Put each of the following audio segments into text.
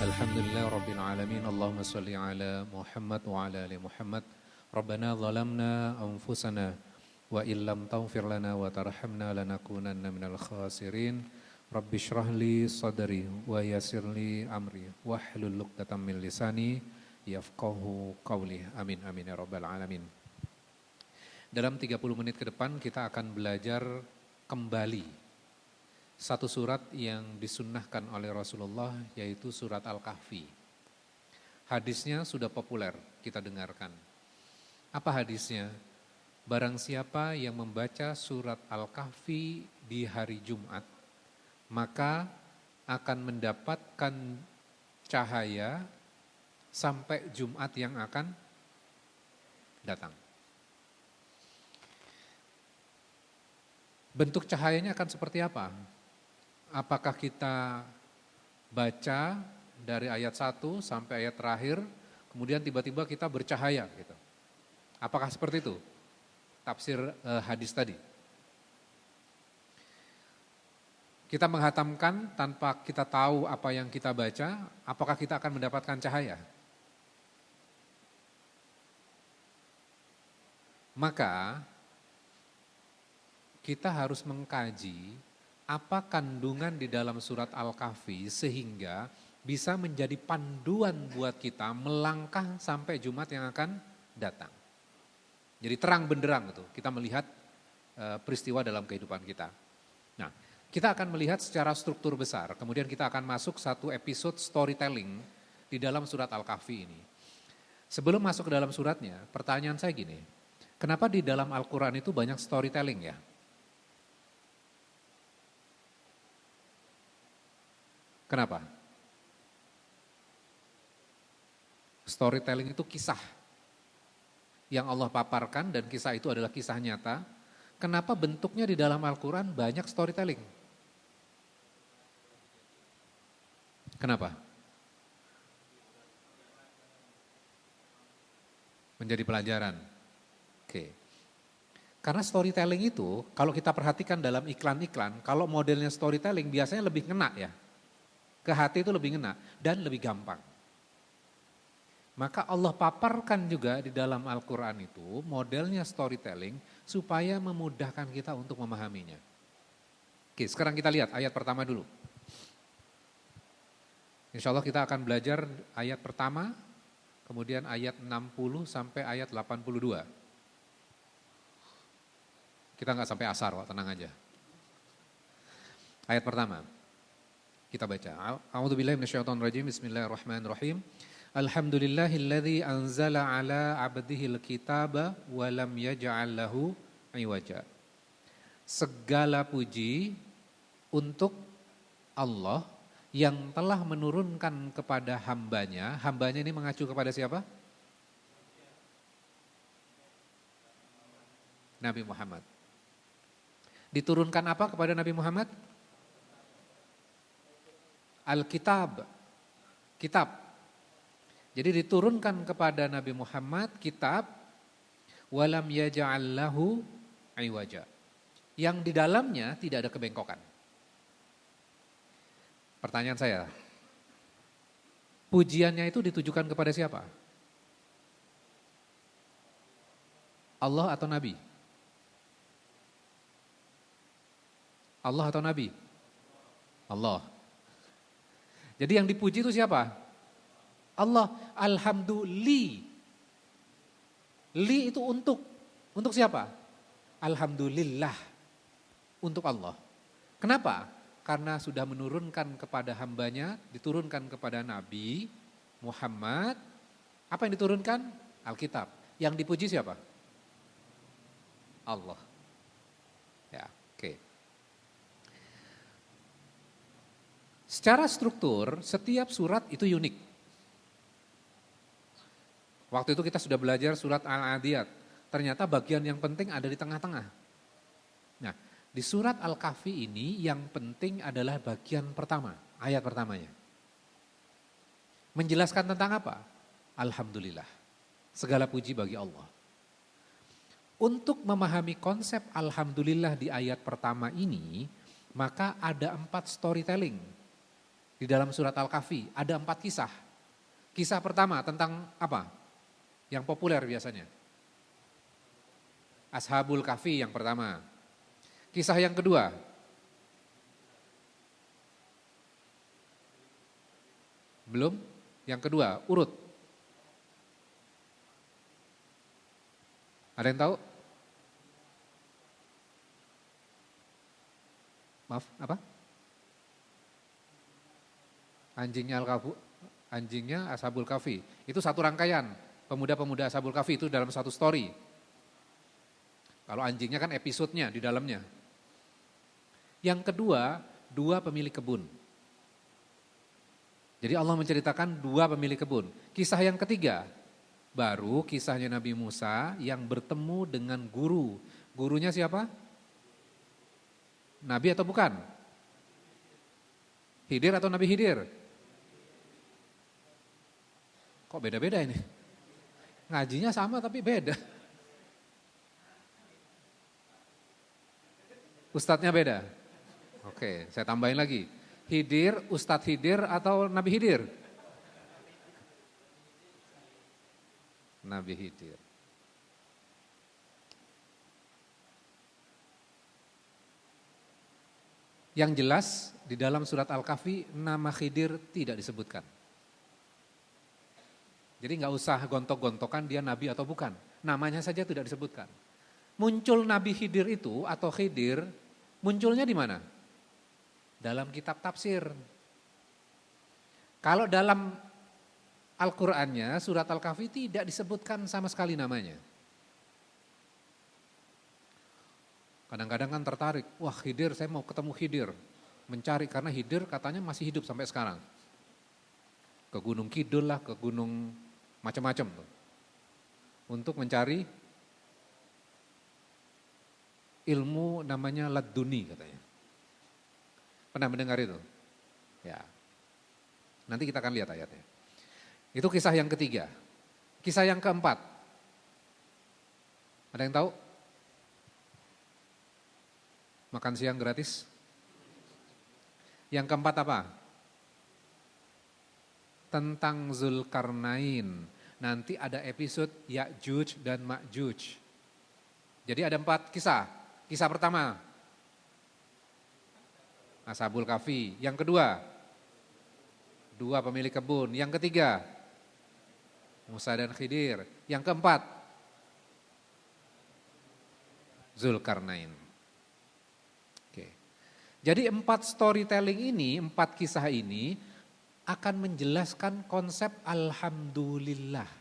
Alhamdulillah Rabbil Alamin. Allahumma salli ala Muhammad wa ala ali Muhammad. Rabbana zalamna anfusana wa illam taghfir lana wa tarhamna lanakunanna minal khasirin. Rabbi shrah li sadri wa yassir li amri wahlul 'uqdatam min lisani yafqahu qawli. Amin amin ya rabbal alamin. Dalam 30 menit ke depan kita akan belajar kembali satu surat yang disunnahkan oleh Rasulullah, yaitu surat Al-Kahfi. Hadisnya sudah populer, kita dengarkan. Apa hadisnya? Barang siapa yang membaca surat Al-Kahfi di hari Jumat, maka akan mendapatkan cahaya sampai Jumat yang akan datang. Bentuk cahayanya akan seperti apa? Apakah kita baca dari ayat 1 sampai ayat terakhir, kemudian tiba-tiba kita bercahaya gitu. Apakah seperti itu? Tafsir hadis tadi. Kita menghatamkan tanpa kita tahu apa yang kita baca, apakah kita akan mendapatkan cahaya? Maka kita harus mengkaji apa kandungan di dalam surat Al-Kahfi sehingga bisa menjadi panduan buat kita melangkah sampai Jumat yang akan datang. Jadi terang benderang itu kita melihat peristiwa dalam kehidupan kita. Nah, kita akan melihat secara struktur besar, kemudian kita akan masuk satu episode storytelling di dalam surat Al-Kahfi ini. Sebelum masuk ke dalam suratnya, pertanyaan saya gini, kenapa di dalam Al-Quran itu banyak storytelling ya? Kenapa? Storytelling itu kisah yang Allah paparkan dan kisah itu adalah kisah nyata. Kenapa bentuknya di dalam Al-Quran banyak storytelling? Kenapa? Menjadi pelajaran. Oke. Karena storytelling itu kalau kita perhatikan dalam iklan-iklan, kalau modelnya storytelling biasanya lebih ngena ya. Ke hati itu lebih ngena dan lebih gampang. Maka Allah paparkan juga di dalam Al-Quran itu modelnya storytelling supaya memudahkan kita untuk memahaminya. Oke, sekarang kita lihat ayat pertama dulu. Insya Allah kita akan belajar ayat pertama, kemudian ayat 60 sampai ayat 82. Kita nggak sampai asar kok, tenang aja. Ayat pertama. Kita baca. A'udzubillahi minasyaitonirrajim. Bismillahirrahmanirrahim. Alhamdulillahilladzi anzala ala 'abdihil kitaba wa lam yaj'al lahu 'iwaja. Segala puji untuk Allah yang telah menurunkan kepada hambanya. Hambanya ini mengacu kepada siapa? Nabi Muhammad. Diturunkan apa kepada Nabi Muhammad? Alkitab, kitab. Jadi diturunkan kepada Nabi Muhammad kitab, walam yaj'al lahu iwaja. Yang di dalamnya tidak ada kebengkokan. Pertanyaan saya, pujiannya itu ditujukan kepada siapa? Allah atau Nabi? Allah atau Nabi? Allah. Jadi yang dipuji itu siapa? Allah. Alhamdulillah. Li itu untuk. Untuk siapa? Alhamdulillah. Untuk Allah. Kenapa? Karena sudah menurunkan kepada hambanya, diturunkan kepada Nabi Muhammad. Apa yang diturunkan? Alkitab. Yang dipuji siapa? Allah. Ya, oke. Secara struktur, setiap surat itu unik. Waktu itu kita sudah belajar surat Al-Adiyat. Ternyata bagian yang penting ada di tengah-tengah. Nah, di surat Al-Kahfi ini yang penting adalah bagian pertama, ayat pertamanya. Menjelaskan tentang apa? Alhamdulillah. Segala puji bagi Allah. Untuk memahami konsep Alhamdulillah di ayat pertama ini, maka ada 4 storytelling Di dalam surat Al-Kahfi ada 4 kisah. Kisah pertama tentang apa? Yang populer biasanya. Ashabul Kahfi yang pertama. Kisah yang kedua. Belum? Yang kedua, urut. Ada yang tahu? Maaf, apa? Anjingnya Ashabul Kahfi. Itu satu rangkaian. Pemuda-pemuda Ashabul Kahfi itu dalam satu story. Kalau anjingnya kan episodenya di dalamnya. Yang kedua, 2 pemilik kebun. Jadi Allah menceritakan 2 pemilik kebun. Kisah yang ketiga, baru kisahnya Nabi Musa yang bertemu dengan guru. Gurunya siapa? Nabi atau bukan? Khidir atau Nabi Khidir? Kok beda-beda ini? Ngajinya sama tapi beda. Ustadznya beda? Oke, saya tambahin lagi. Khidir, Ustadz Khidir atau Nabi Khidir? Nabi Khidir. Yang jelas di dalam surat Al-Kahfi nama Khidir tidak disebutkan. Jadi nggak usah gontok-gontokan dia nabi atau bukan. Namanya saja tidak disebutkan. Muncul Nabi Khidir itu atau Khidir munculnya di mana? Dalam kitab tafsir. Kalau dalam Al-Qur'annya surat Al-Kahfi tidak disebutkan sama sekali namanya. Kadang-kadang kan tertarik, wah Khidir saya mau ketemu Khidir. Mencari karena Khidir katanya masih hidup sampai sekarang. Ke Gunung Kidul lah, ke gunung macam-macam tuh. Untuk mencari ilmu namanya laduni katanya. Pernah mendengar itu? Ya. Nanti kita akan lihat ayatnya. Itu kisah yang ketiga. Kisah yang keempat. Ada yang tahu? Makan siang gratis. Yang keempat apa? Tentang Zulkarnain. Nanti ada episode Ya'juj dan Ma'juj. Jadi ada 4 kisah. Kisah pertama, Ashabul Kahfi. Yang kedua, 2 pemilik kebun. Yang ketiga, Musa dan Khidir. Yang keempat, Zulkarnain. Oke. Jadi 4 storytelling ini, 4 kisah ini akan menjelaskan konsep Alhamdulillah.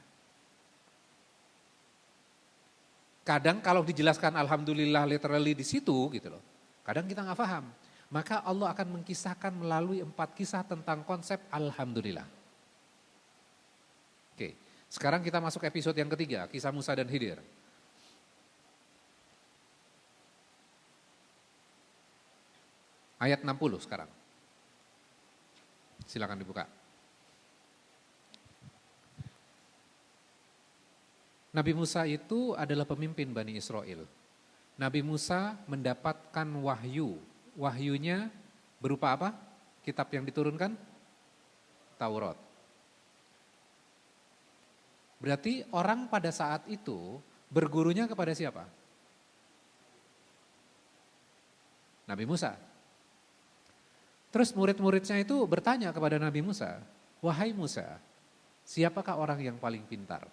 Kadang kalau dijelaskan Alhamdulillah literally di situ gitu loh. Kadang kita nggak paham. Maka Allah akan mengkisahkan melalui 4 kisah tentang konsep Alhamdulillah. Oke, sekarang kita masuk episode yang ketiga, kisah Musa dan Khidir. Ayat 60 sekarang. Silakan dibuka. Nabi Musa itu adalah pemimpin Bani Israel. Nabi Musa mendapatkan wahyu. Wahyunya berupa apa? Kitab yang diturunkan? Taurat. Berarti orang pada saat itu bergurunya kepada siapa? Nabi Musa. Terus murid-muridnya itu bertanya kepada Nabi Musa, wahai Musa, siapakah orang yang paling pintar?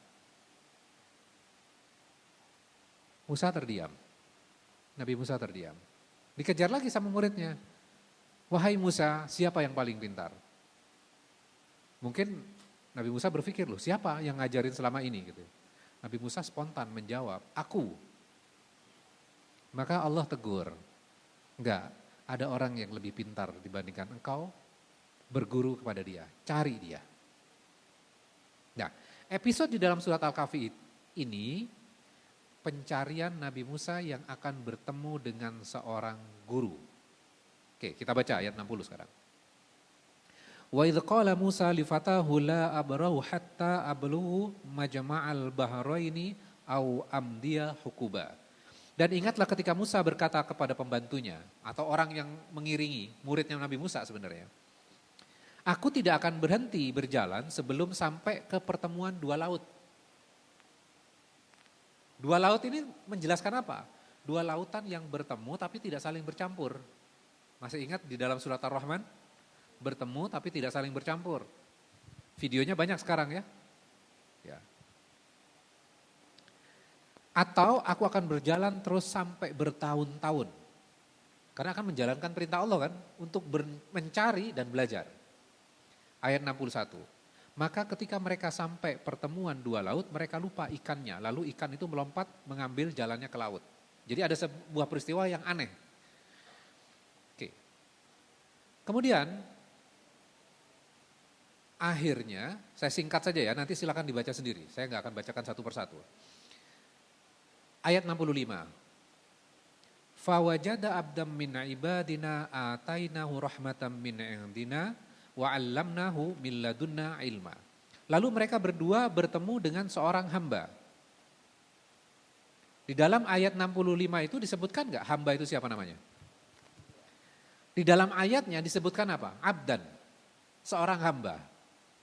Musa terdiam. Nabi Musa terdiam. Dikejar lagi sama muridnya. Wahai Musa, siapa yang paling pintar? Mungkin Nabi Musa berpikir loh, siapa yang ngajarin selama ini gitu. Nabi Musa spontan menjawab, aku. Maka Allah tegur, enggak, ada orang yang lebih pintar dibandingkan engkau, berguru kepada dia, cari dia. Nah, episode di dalam surat Al-Kahfi ini pencarian Nabi Musa yang akan bertemu dengan seorang guru. Oke, kita baca ayat 60 sekarang. Wa idh qala Musa li fatahu la abrahu hatta ablughu majma'al bahraini au amdiya hukuba. Dan ingatlah ketika Musa berkata kepada pembantunya atau orang yang mengiringi muridnya Nabi Musa sebenarnya. Aku tidak akan berhenti berjalan sebelum sampai ke pertemuan dua laut. Dua laut ini menjelaskan apa? Dua lautan yang bertemu tapi tidak saling bercampur. Masih ingat di dalam surat Ar-Rahman? Bertemu tapi tidak saling bercampur. Videonya banyak sekarang ya. Ya. Atau aku akan berjalan terus sampai bertahun-tahun. Karena akan menjalankan perintah Allah kan untuk mencari dan belajar. Ayat 61. Maka ketika mereka sampai pertemuan dua laut, mereka lupa ikannya. Lalu ikan itu melompat mengambil jalannya ke laut. Jadi ada sebuah peristiwa yang aneh. Oke. Kemudian akhirnya, saya singkat saja ya, nanti silakan dibaca sendiri. Saya nggak akan bacakan satu persatu. Ayat 65. Fawajada abdam min ibadina atainahu rahmatam min indina wa 'allamnahu min ladunna ilma. Lalu mereka berdua bertemu dengan seorang hamba. Di dalam ayat 65 itu disebutkan enggak hamba itu siapa namanya? Di dalam ayatnya disebutkan apa? Abdan, seorang hamba.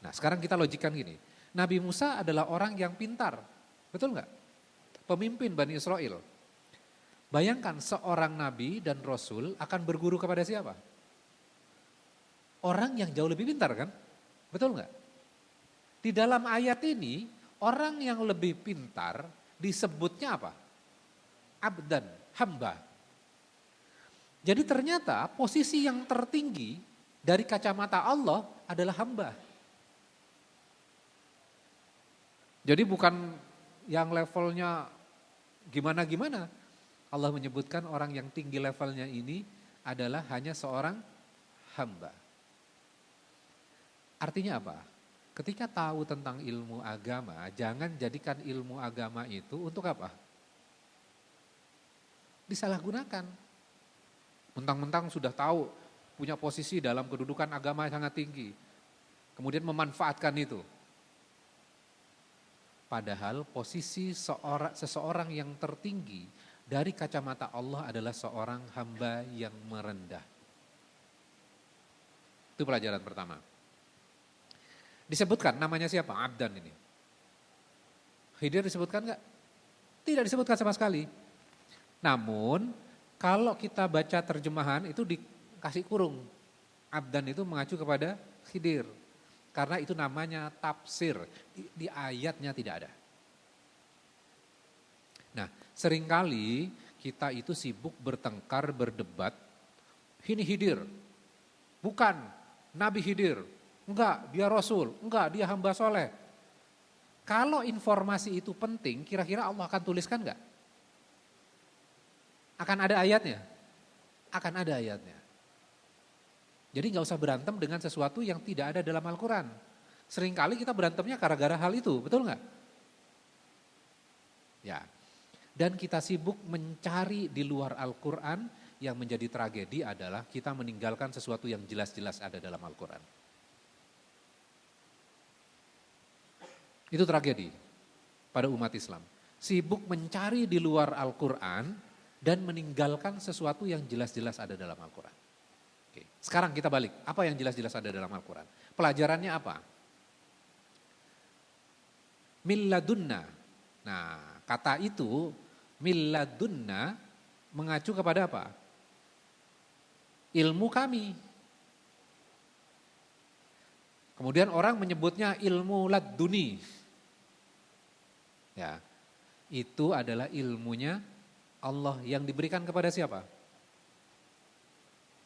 Nah sekarang kita logikkan gini, Nabi Musa adalah orang yang pintar, betul enggak? Pemimpin Bani Israel. Bayangkan seorang nabi dan rasul akan berguru kepada siapa? Orang yang jauh lebih pintar kan? Betul nggak? Di dalam ayat ini, orang yang lebih pintar disebutnya apa? Abdan, hamba. Jadi ternyata posisi yang tertinggi dari kacamata Allah adalah hamba. Jadi bukan yang levelnya gimana-gimana. Allah menyebutkan orang yang tinggi levelnya ini adalah hanya seorang hamba. Artinya apa? Ketika tahu tentang ilmu agama, jangan jadikan ilmu agama itu untuk apa? Disalahgunakan. Mentang-mentang sudah tahu, punya posisi dalam kedudukan agama yang sangat tinggi. Kemudian memanfaatkan itu. Padahal posisi seseorang yang tertinggi dari kacamata Allah adalah seorang hamba yang merendah. Itu pelajaran pertama. Disebutkan namanya siapa? Abdan ini. Khidir disebutkan enggak? Tidak disebutkan sama sekali. Namun kalau kita baca terjemahan itu dikasih kurung. Abdan itu mengacu kepada Khidir. Karena itu namanya tafsir. Di ayatnya tidak ada. Nah seringkali kita itu sibuk bertengkar, berdebat. Ini Khidir. Bukan Nabi Khidir. Enggak, dia Rasul. Enggak, dia hamba soleh. Kalau informasi itu penting, kira-kira Allah akan tuliskan enggak? Akan ada ayatnya? Akan ada ayatnya. Jadi enggak usah berantem dengan sesuatu yang tidak ada dalam Al-Quran. Seringkali kita berantemnya gara-gara hal itu, betul enggak? Ya. Dan kita sibuk mencari di luar Al-Quran, yang menjadi tragedi adalah kita meninggalkan sesuatu yang jelas-jelas ada dalam Al-Quran. Itu tragedi pada umat Islam. Sibuk mencari di luar Al-Quran dan meninggalkan sesuatu yang jelas-jelas ada dalam Al-Quran. Oke, sekarang kita balik. Apa yang jelas-jelas ada dalam Al-Quran? Pelajarannya apa? Milladunna. Nah, kata itu milladunna mengacu kepada apa? Ilmu kami. Kemudian orang menyebutnya ilmu laduni. Ya, itu adalah ilmunya Allah yang diberikan kepada siapa?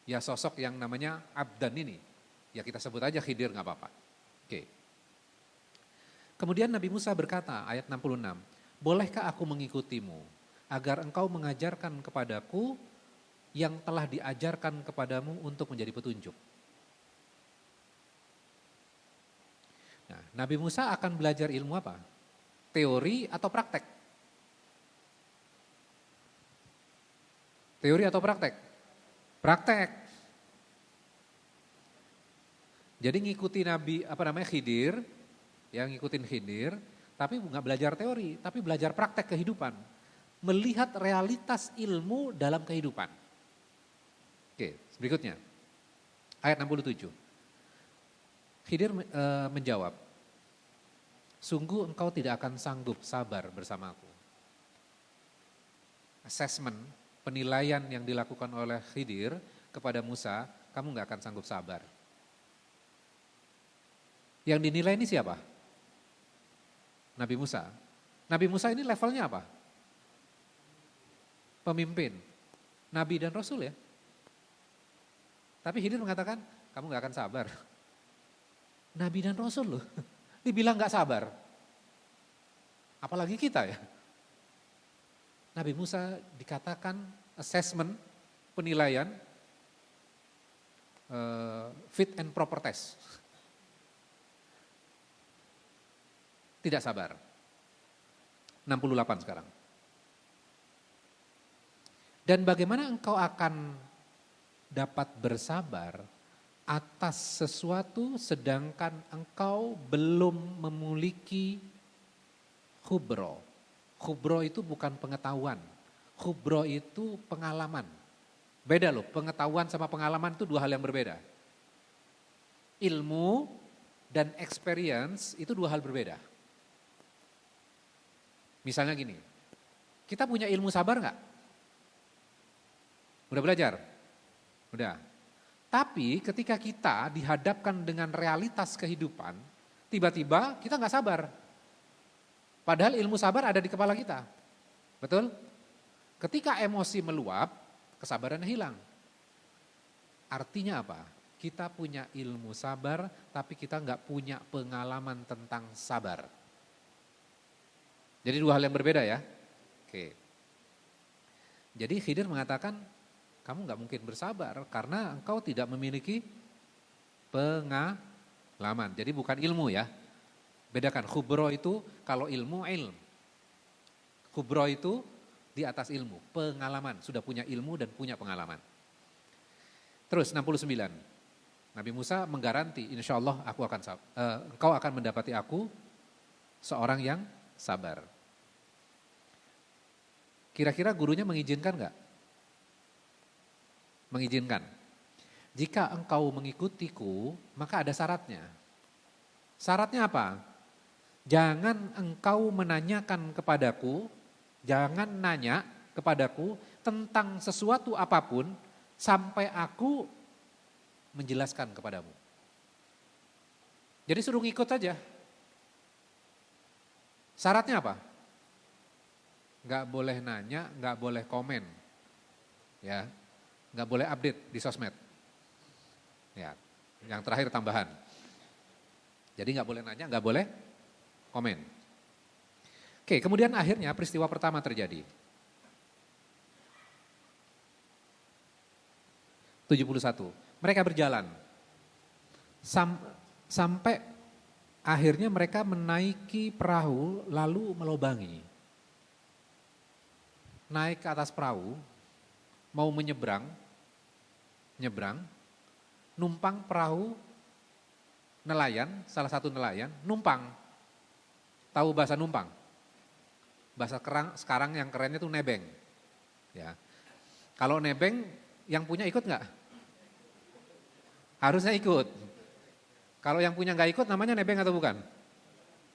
Ya sosok yang namanya Abdan ini. Ya kita sebut aja Khidir gak apa-apa. Oke. Kemudian Nabi Musa berkata ayat 66. Bolehkah aku mengikutimu agar engkau mengajarkan kepadaku yang telah diajarkan kepadamu untuk menjadi petunjuk. Nah, Nabi Musa akan belajar ilmu apa? Teori atau praktek? Teori atau praktek? Praktek. Jadi ngikuti Nabi Khidir, yang ngikutin Khidir, tapi nggak belajar teori, tapi belajar praktek kehidupan. Melihat realitas ilmu dalam kehidupan. Oke, berikutnya. Ayat 67. Khidir menjawab, sungguh engkau tidak akan sanggup sabar bersamaku. Assessment, penilaian yang dilakukan oleh Khidir kepada Musa, kamu nggak akan sanggup sabar. Yang dinilai ini siapa? Nabi Musa. Nabi Musa ini levelnya apa? Pemimpin, Nabi dan Rasul ya. Tapi Khidir mengatakan, kamu nggak akan sabar. Nabi dan Rasul loh, dibilang nggak sabar. Apalagi kita ya. Nabi Musa dikatakan assessment, penilaian, fit and proper test. Tidak sabar. 68 sekarang. Dan bagaimana engkau akan dapat bersabar atas sesuatu sedangkan engkau belum memiliki khubro. Khubro itu bukan pengetahuan, khubro itu pengalaman. Beda loh, pengetahuan sama pengalaman itu dua hal yang berbeda. Ilmu dan experience itu dua hal berbeda. Misalnya gini, kita punya ilmu sabar nggak? Udah belajar? Udah. Tapi ketika kita dihadapkan dengan realitas kehidupan, tiba-tiba kita nggak sabar. Padahal ilmu sabar ada di kepala kita. Betul? Ketika emosi meluap, kesabarannya hilang. Artinya apa? Kita punya ilmu sabar, tapi kita nggak punya pengalaman tentang sabar. Jadi dua hal yang berbeda ya. Oke. Jadi Khidir mengatakan, kamu nggak mungkin bersabar karena engkau tidak memiliki pengalaman. Jadi bukan ilmu ya. Bedakan, khubro itu kalau ilmu, ilm. Khubro itu di atas ilmu, pengalaman. Sudah punya ilmu dan punya pengalaman. Terus 69. Nabi Musa menggaranti, insya Allah engkau akan mendapati aku seorang yang sabar. Kira-kira gurunya mengizinkan enggak? Mengizinkan. Jika engkau mengikutiku, maka ada syaratnya. Syaratnya apa? Jangan engkau menanyakan kepadaku, jangan nanya kepadaku tentang sesuatu apapun sampai aku menjelaskan kepadamu. Jadi suruh ngikut aja. Syaratnya apa? Nggak boleh nanya, nggak boleh komen. Ya. Nggak boleh update di sosmed. Ya, yang terakhir tambahan. Jadi nggak boleh nanya, nggak boleh komen. Oke, kemudian akhirnya peristiwa pertama terjadi. 71. Mereka berjalan. Sampai akhirnya mereka menaiki perahu lalu melobangi. Naik ke atas perahu, mau nyebrang, numpang perahu nelayan, salah satu nelayan, numpang. Tahu bahasa numpang? Bahasa sekarang yang kerennya tuh nebeng. Ya. Kalau nebeng, yang punya ikut nggak? Harusnya ikut. Kalau yang punya nggak ikut, namanya nebeng atau bukan?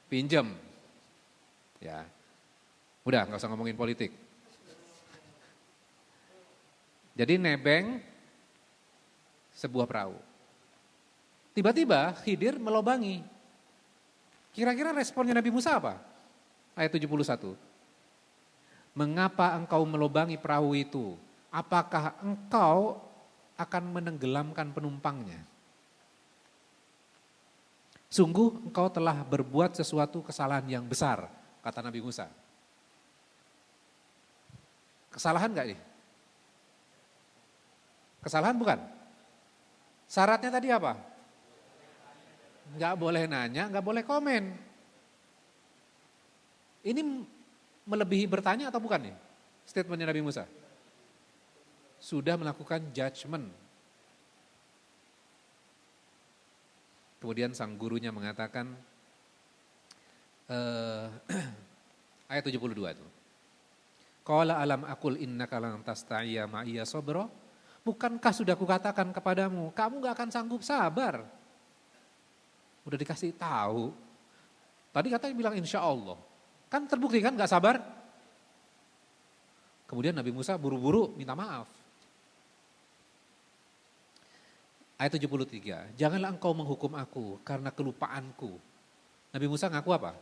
Pinjem. Ya. Udah, nggak usah ngomongin politik. Jadi nebeng sebuah perahu. Tiba-tiba Khidir melobangi. Kira-kira responnya Nabi Musa apa? Ayat 71. Mengapa engkau melobangi perahu itu? Apakah engkau akan menenggelamkan penumpangnya? Sungguh engkau telah berbuat sesuatu kesalahan yang besar, kata Nabi Musa. Kesalahan enggak nih? Kesalahan bukan? Syaratnya tadi apa? Enggak boleh nanya, enggak boleh komen. Ini melebihi bertanya atau bukan nih? Statementnya Nabi Musa. Sudah melakukan judgment. Kemudian sang gurunya mengatakan, ayat 72 itu. Qala alam akul innaka lan tasta'iyya ma'iya sabra. Bukankah sudah kukatakan kepadamu, kamu gak akan sanggup sabar Udah dikasih tahu. Tadi katanya bilang insya Allah. Kan terbukti kan gak sabar. Kemudian Nabi Musa buru-buru minta maaf. Ayat 73, janganlah engkau menghukum aku karena kelupaanku. Nabi Musa ngaku apa?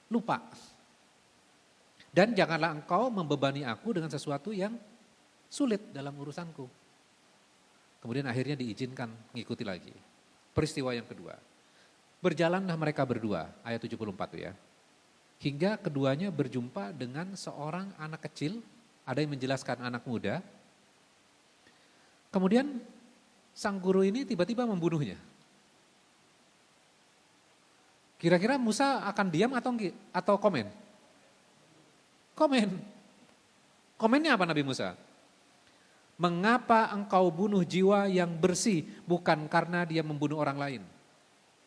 Lupa. Dan janganlah engkau membebani aku dengan sesuatu yang sulit dalam urusanku. Kemudian akhirnya diizinkan mengikuti lagi. Peristiwa yang kedua. Berjalanlah mereka berdua, ayat 74 ya. Hingga keduanya berjumpa dengan seorang anak kecil, ada yang menjelaskan anak muda. Kemudian sang guru ini tiba-tiba membunuhnya. Kira-kira Musa akan diam atau komen? Komen. Komennya apa Nabi Musa? Mengapa engkau bunuh jiwa yang bersih bukan karena dia membunuh orang lain?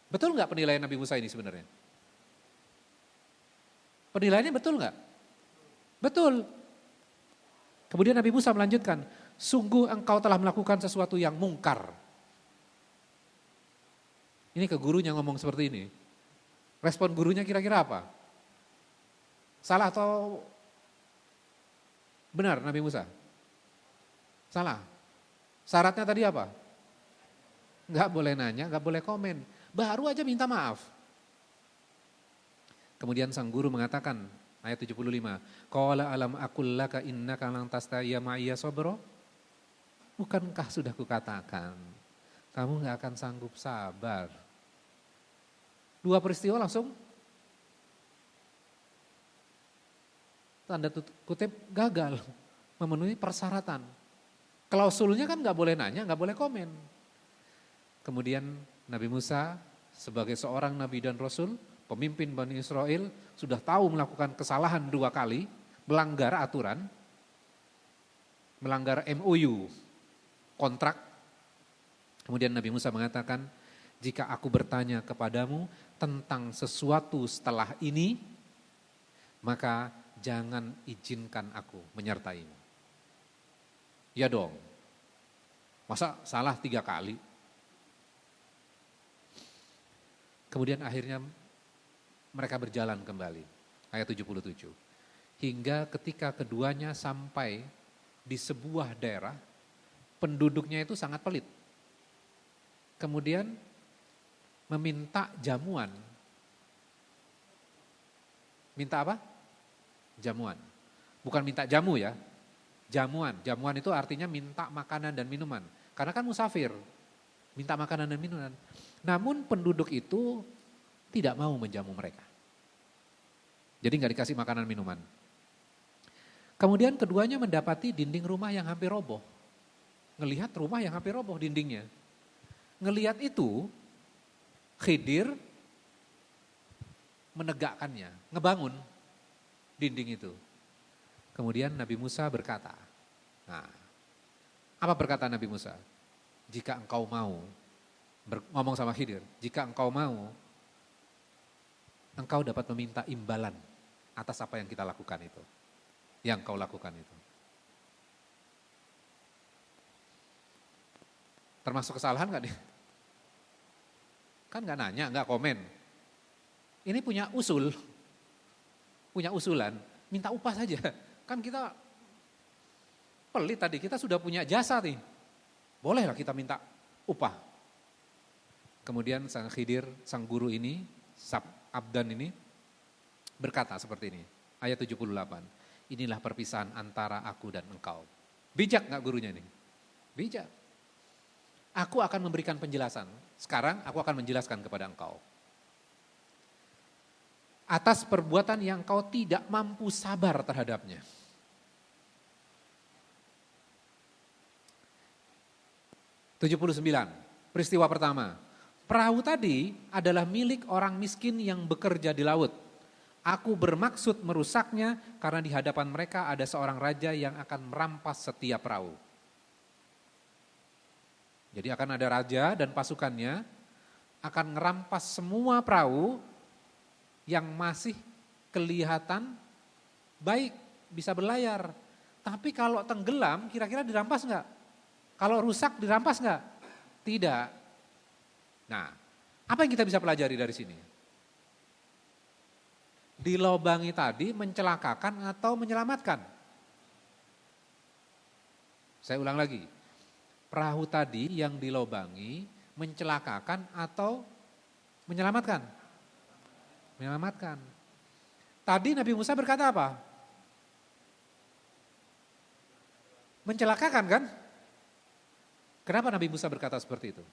Betul nggak penilaian Nabi Musa ini sebenarnya? Penilaiannya betul nggak? Betul. Kemudian Nabi Musa melanjutkan, sungguh engkau telah melakukan sesuatu yang mungkar. Ini ke gurunya ngomong seperti ini. Respon gurunya kira-kira apa? Salah atau benar Nabi Musa? Salah. Syaratnya tadi apa? Enggak boleh nanya, enggak boleh komen. Baru aja minta maaf. Kemudian sang guru mengatakan, ayat 75, qala alam aqul laka innaka lan tasta'ya ma'iya sabra? Bukankah sudah kukatakan, kamu enggak akan sanggup sabar. Dua peristiwa langsung tanda kutip gagal memenuhi persyaratan. Klausulnya kan nggak boleh nanya, nggak boleh komen. Kemudian Nabi Musa sebagai seorang nabi dan rasul, pemimpin Bani Israel, sudah tahu melakukan kesalahan 2 kali, melanggar aturan, melanggar MOU, kontrak. Kemudian Nabi Musa mengatakan, jika aku bertanya kepadamu tentang sesuatu setelah ini, maka jangan izinkan aku menyertaimu. Ya dong, masa salah 3 kali? Kemudian akhirnya mereka berjalan kembali, ayat 77. Hingga ketika keduanya sampai di sebuah daerah, penduduknya itu sangat pelit. Kemudian meminta jamuan. Minta apa? Jamuan. Bukan minta jamu ya. Jamuan. Jamuan itu artinya minta makanan dan minuman. Karena kan musafir. Minta makanan dan minuman. Namun penduduk itu tidak mau menjamu mereka. Jadi nggak dikasih makanan minuman. Kemudian keduanya mendapati dinding rumah yang hampir roboh. Ngelihat rumah yang hampir roboh dindingnya. Ngelihat itu, Khidir menegakkannya, ngebangun dinding itu. Kemudian Nabi Musa berkata, nah, apa berkata Nabi Musa? Jika engkau mau, ngomong sama Khidir, jika engkau mau, engkau dapat meminta imbalan atas apa yang kita lakukan itu. Yang kau lakukan itu. Termasuk kesalahan gak nih? Kan gak nanya, gak komen. Ini punya usul, punya usulan, minta upah saja. Kan kita pelit tadi, kita sudah punya jasa nih. Bolehlah kita minta upah. Kemudian sang Khidir, sang guru ini, Abdan ini berkata seperti ini. Ayat 78. Inilah perpisahan antara aku dan engkau. Bijak gak gurunya ini? Bijak. Aku akan memberikan penjelasan. Sekarang aku akan menjelaskan kepada engkau. Atas perbuatan yang engkau tidak mampu sabar terhadapnya. (79) Peristiwa pertama. Perahu tadi adalah milik orang miskin yang bekerja di laut. Aku bermaksud merusaknya karena di hadapan mereka ada seorang raja yang akan merampas setiap perahu. Jadi akan ada raja dan pasukannya akan merampas semua perahu yang masih kelihatan baik, bisa berlayar. Tapi kalau tenggelam kira-kira dirampas enggak? Kalau rusak dirampas enggak? Tidak. Nah, Apa yang kita bisa pelajari dari sini? Dilobangi tadi mencelakakan atau menyelamatkan? Saya ulang lagi. Perahu tadi yang dilobangi mencelakakan atau menyelamatkan? Menyelamatkan. Tadi Nabi Musa berkata apa? Mencelakakan kan? Kenapa Nabi Musa berkata seperti itu?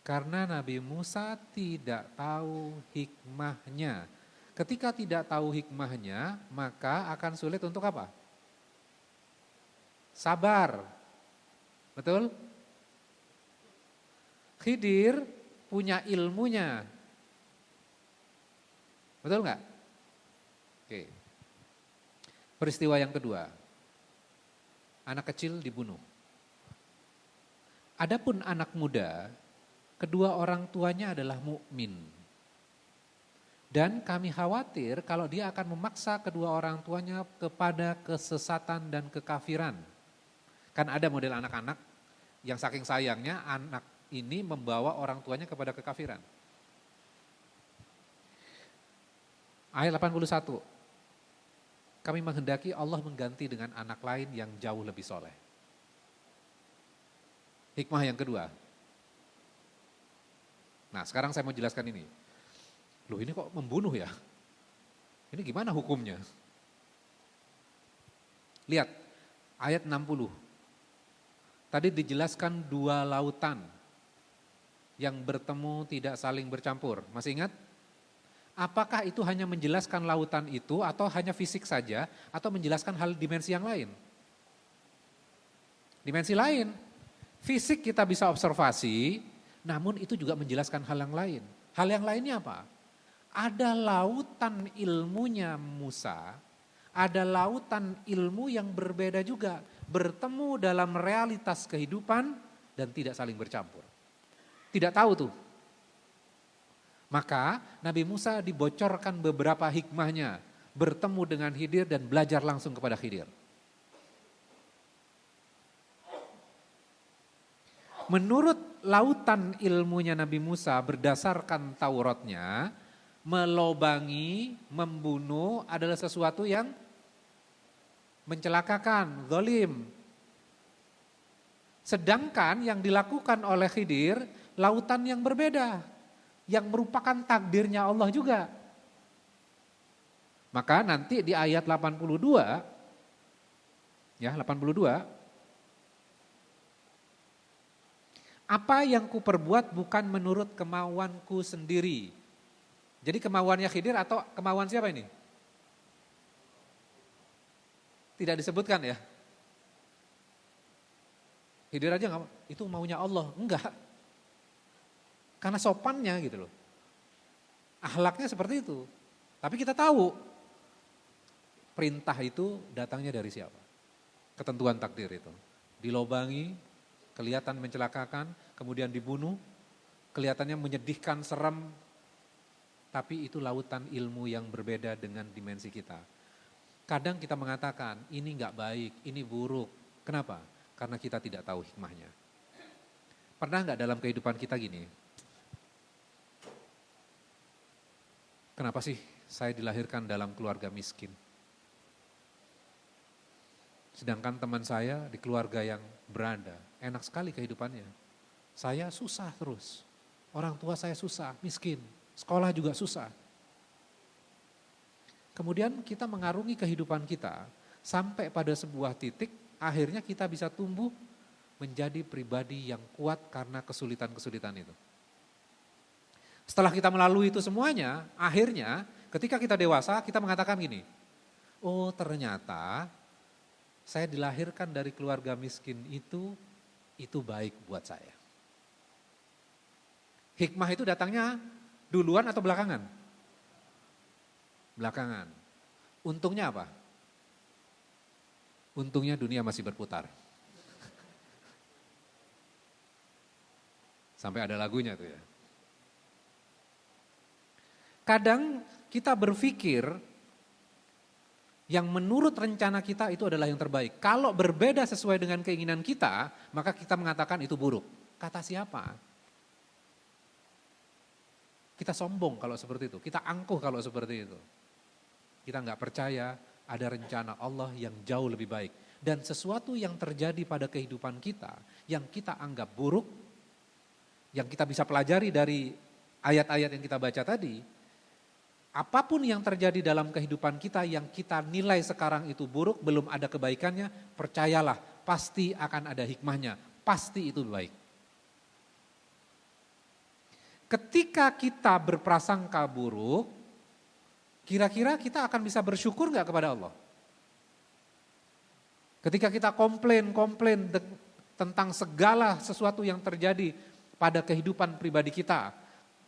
Karena Nabi Musa tidak tahu hikmahnya. Ketika tidak tahu hikmahnya, maka akan sulit untuk apa? Sabar. Betul? Khidir punya ilmunya. Betul nggak? Oke. Peristiwa yang kedua. Anak kecil dibunuh. Adapun anak muda, kedua orang tuanya adalah mukmin. Dan kami khawatir kalau dia akan memaksa kedua orang tuanya kepada kesesatan dan kekafiran. Kan ada model anak-anak yang saking sayangnya anak ini membawa orang tuanya kepada kekafiran. Ayat 81. Kami menghendaki Allah mengganti dengan anak lain yang jauh lebih soleh. Hikmah yang kedua. Nah, sekarang saya mau jelaskan ini. Loh, ini kok membunuh ya? Ini gimana hukumnya? Lihat, ayat 60. Tadi dijelaskan dua lautan yang bertemu tidak saling bercampur. Masih ingat? Apakah itu hanya menjelaskan lautan itu atau hanya fisik saja atau menjelaskan hal dimensi yang lain? Dimensi lain. Fisik kita bisa observasi, namun itu juga menjelaskan hal yang lain. Hal yang lainnya apa? Ada lautan ilmunya Musa, ada lautan ilmu yang berbeda juga. Bertemu dalam realitas kehidupan dan tidak saling bercampur. Tidak tahu tuh. Maka Nabi Musa dibocorkan beberapa hikmahnya. Bertemu dengan Khidir dan belajar langsung kepada Khidir. Menurut lautan ilmunya Nabi Musa berdasarkan Tauratnya, melobangi, membunuh adalah sesuatu yang mencelakakan, zalim. Sedangkan yang dilakukan oleh Khidir, lautan yang berbeda, yang merupakan takdirnya Allah juga. Maka nanti di ayat 82, ya 82, apa yang kuperbuat bukan menurut kemauanku sendiri. Jadi kemauannya Khidir atau kemauan siapa ini? Tidak disebutkan ya. Khidir aja enggak, itu maunya Allah. Enggak. Karena sopannya gitu loh. Akhlaknya seperti itu. Tapi kita tahu perintah itu datangnya dari siapa? Ketentuan takdir itu. Dilobangi, kelihatan mencelakakan, kemudian dibunuh, kelihatannya menyedihkan, serem, tapi itu lautan ilmu yang berbeda dengan dimensi kita. Kadang kita mengatakan ini enggak baik, ini buruk. Kenapa? Karena kita tidak tahu hikmahnya. Pernah enggak dalam kehidupan kita gini? Kenapa sih saya dilahirkan dalam keluarga miskin? Sedangkan teman saya di keluarga yang berada, enak sekali kehidupannya. Saya susah terus, orang tua saya susah, miskin, sekolah juga susah. Kemudian kita mengarungi kehidupan kita sampai pada sebuah titik, akhirnya kita bisa tumbuh menjadi pribadi yang kuat karena kesulitan-kesulitan itu. Setelah kita melalui itu semuanya, akhirnya ketika kita dewasa kita mengatakan gini, oh ternyata saya dilahirkan dari keluarga miskin itu baik buat saya. Hikmah itu datangnya duluan atau belakangan? Belakangan. Untungnya apa? Untungnya dunia masih berputar. Sampai ada lagunya tuh ya. Kadang kita berpikir yang menurut rencana kita itu adalah yang terbaik. Kalau berbeda sesuai dengan keinginan kita, maka kita mengatakan itu buruk. Kata siapa? Kita sombong kalau seperti itu, kita angkuh kalau seperti itu. Kita nggak percaya ada rencana Allah yang jauh lebih baik. Dan sesuatu yang terjadi pada kehidupan kita, yang kita anggap buruk, yang kita bisa pelajari dari ayat-ayat yang kita baca tadi, apapun yang terjadi dalam kehidupan kita yang kita nilai sekarang itu buruk, belum ada kebaikannya, percayalah pasti akan ada hikmahnya, pasti itu baik. Ketika kita berprasangka buruk, kira-kira kita akan bisa bersyukur gak kepada Allah? Ketika kita komplain tentang segala sesuatu yang terjadi pada kehidupan pribadi kita,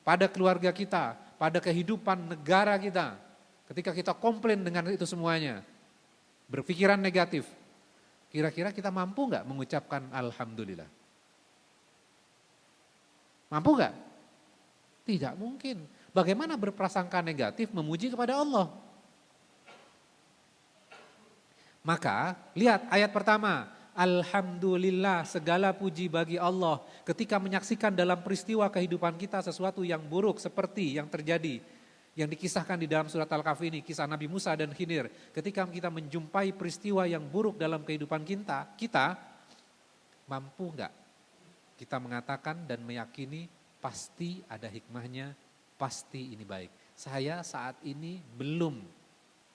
pada keluarga kita, pada kehidupan negara kita. Ketika kita komplain dengan itu semuanya, berpikiran negatif, kira-kira kita mampu gak mengucapkan Alhamdulillah? Mampu gak? Tidak mungkin. Bagaimana berprasangka negatif memuji kepada Allah? Maka lihat ayat pertama, Alhamdulillah, segala puji bagi Allah. Ketika menyaksikan dalam peristiwa kehidupan kita sesuatu yang buruk seperti yang terjadi, yang dikisahkan di dalam surat Al-Kahfi ini, kisah Nabi Musa dan Khidir. Ketika kita menjumpai peristiwa yang buruk dalam kehidupan kita mampu enggak kita mengatakan dan meyakini pasti ada hikmahnya, pasti ini baik. Saya saat ini belum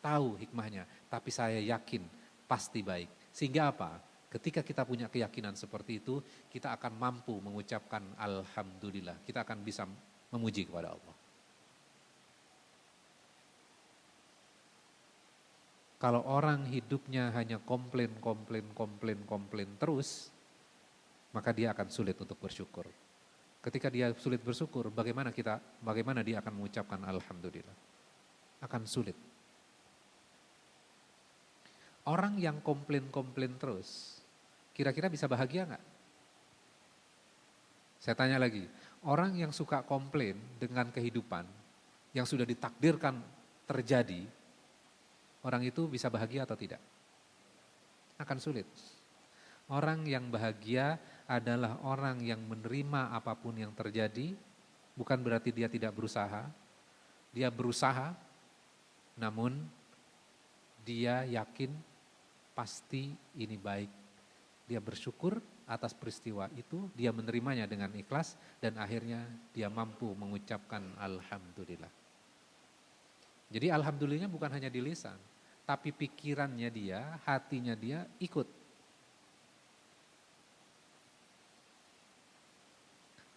tahu hikmahnya, tapi saya yakin pasti baik. Sehingga apa? Ketika kita punya keyakinan seperti itu, kita akan mampu mengucapkan Alhamdulillah. Kita akan bisa memuji kepada Allah. Kalau orang hidupnya hanya komplain terus, maka dia akan sulit untuk bersyukur. Ketika dia sulit bersyukur, bagaimana dia akan mengucapkan Alhamdulillah? Akan sulit. Orang yang komplain terus, kira-kira bisa bahagia nggak? Saya tanya lagi, orang yang suka komplain dengan kehidupan yang sudah ditakdirkan terjadi, orang itu bisa bahagia atau tidak? Akan sulit. Orang yang bahagia adalah orang yang menerima apapun yang terjadi, bukan berarti dia tidak berusaha. Dia berusaha, namun dia yakin pasti ini baik. Dia bersyukur atas peristiwa itu, dia menerimanya dengan ikhlas, dan akhirnya dia mampu mengucapkan Alhamdulillah. Jadi Alhamdulillahnya bukan hanya di lisan, tapi pikirannya dia, hatinya dia ikut.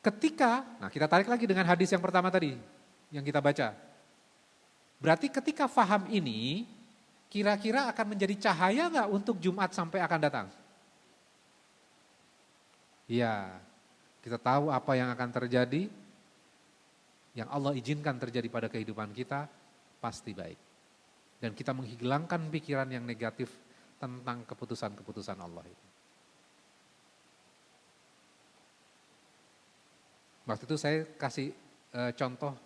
Nah kita tarik lagi dengan hadis yang pertama tadi, yang kita baca. Berarti ketika faham ini, kira-kira akan menjadi cahaya gak untuk Jumat sampai akan datang? Ya, kita tahu apa yang akan terjadi, yang Allah izinkan terjadi pada kehidupan kita, pasti baik. Dan kita menghilangkan pikiran yang negatif tentang keputusan-keputusan Allah itu. Waktu itu saya kasih contoh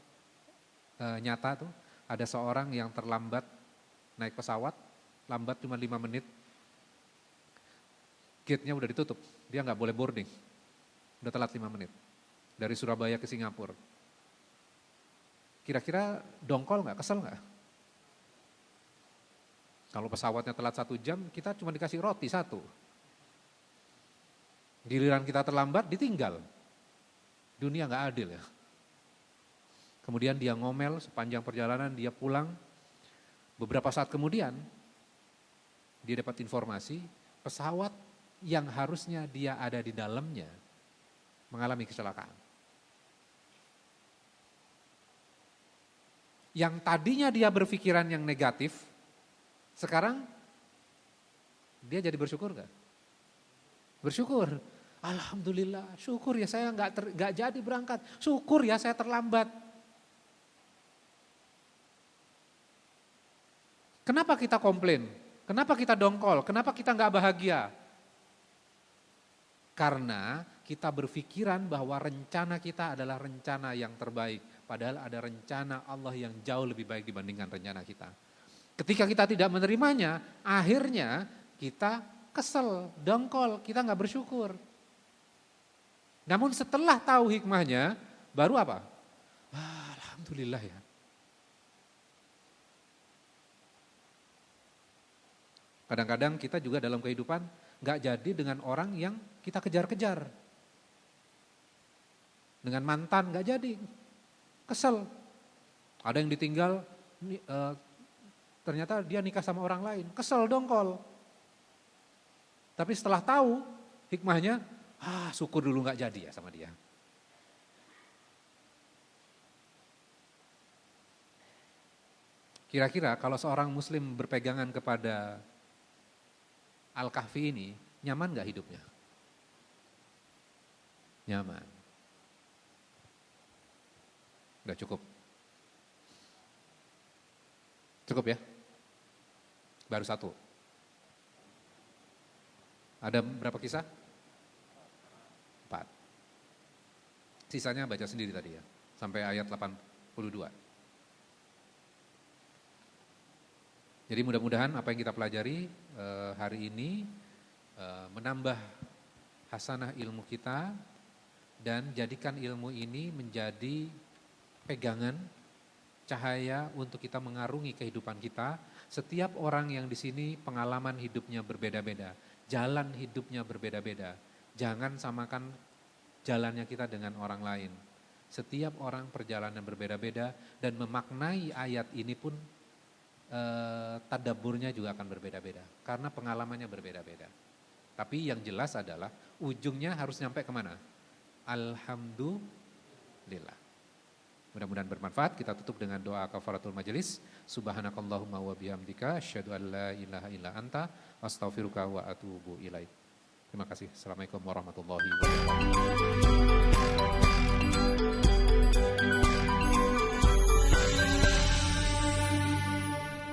nyata tuh, ada seorang yang terlambat naik pesawat, lambat cuma 5 menit, gate-nya udah ditutup, dia nggak boleh boarding, udah telat 5 menit, dari Surabaya ke Singapura. Kira-kira dongkol nggak, kesel nggak? Kalau pesawatnya telat 1 jam, kita cuma dikasih roti 1. Giliran kita terlambat, ditinggal. Dunia nggak adil ya. Kemudian dia ngomel sepanjang perjalanan, dia pulang. Beberapa saat kemudian, dia dapat informasi pesawat yang harusnya dia ada di dalamnya mengalami kecelakaan. Yang tadinya dia berpikiran yang negatif, sekarang dia jadi bersyukur nggak? Bersyukur. Alhamdulillah, syukur ya saya nggak jadi berangkat, syukur ya saya terlambat. Kenapa kita komplain? Kenapa kita dongkol? Kenapa kita nggak bahagia? Karena kita berpikiran bahwa rencana kita adalah rencana yang terbaik, padahal ada rencana Allah yang jauh lebih baik dibandingkan rencana kita. Ketika kita tidak menerimanya, akhirnya kita kesel, dongkol, kita nggak bersyukur. Namun setelah tahu hikmahnya, baru apa? Alhamdulillah ya. Kadang-kadang kita juga dalam kehidupan nggak jadi dengan orang yang kita kejar-kejar. Dengan mantan nggak jadi, kesel. Ada yang ditinggal, ternyata dia nikah sama orang lain, kesel dongkol. Tapi setelah tahu hikmahnya, syukur dulu nggak jadi ya sama dia. Kira-kira kalau seorang muslim berpegangan kepada Al-Kahfi ini, nyaman gak hidupnya? Nyaman. Udah cukup? Cukup ya? Baru satu. Ada berapa kisah? 4. Sisanya baca sendiri tadi ya, sampai ayat 82. Jadi mudah-mudahan apa yang kita pelajari hari ini menambah hasanah ilmu kita dan jadikan ilmu ini menjadi pegangan cahaya untuk kita mengarungi kehidupan kita. Setiap orang yang di sini pengalaman hidupnya berbeda-beda, jalan hidupnya berbeda-beda. Jangan samakan jalannya kita dengan orang lain. Setiap orang perjalanan berbeda-beda dan memaknai ayat ini pun tadabburnya juga akan berbeda-beda karena pengalamannya berbeda-beda. Tapi yang jelas adalah ujungnya harus nyampe kemana? Alhamdulillah. Mudah-mudahan bermanfaat. Kita tutup dengan doa kafaratul majelis. Subhanakallahumma wa bihamdika asyhadu an la ilaha illa anta astaghfiruka wa atubu ilaik. Terima kasih. Assalamualaikum warahmatullahi wabarakatuh.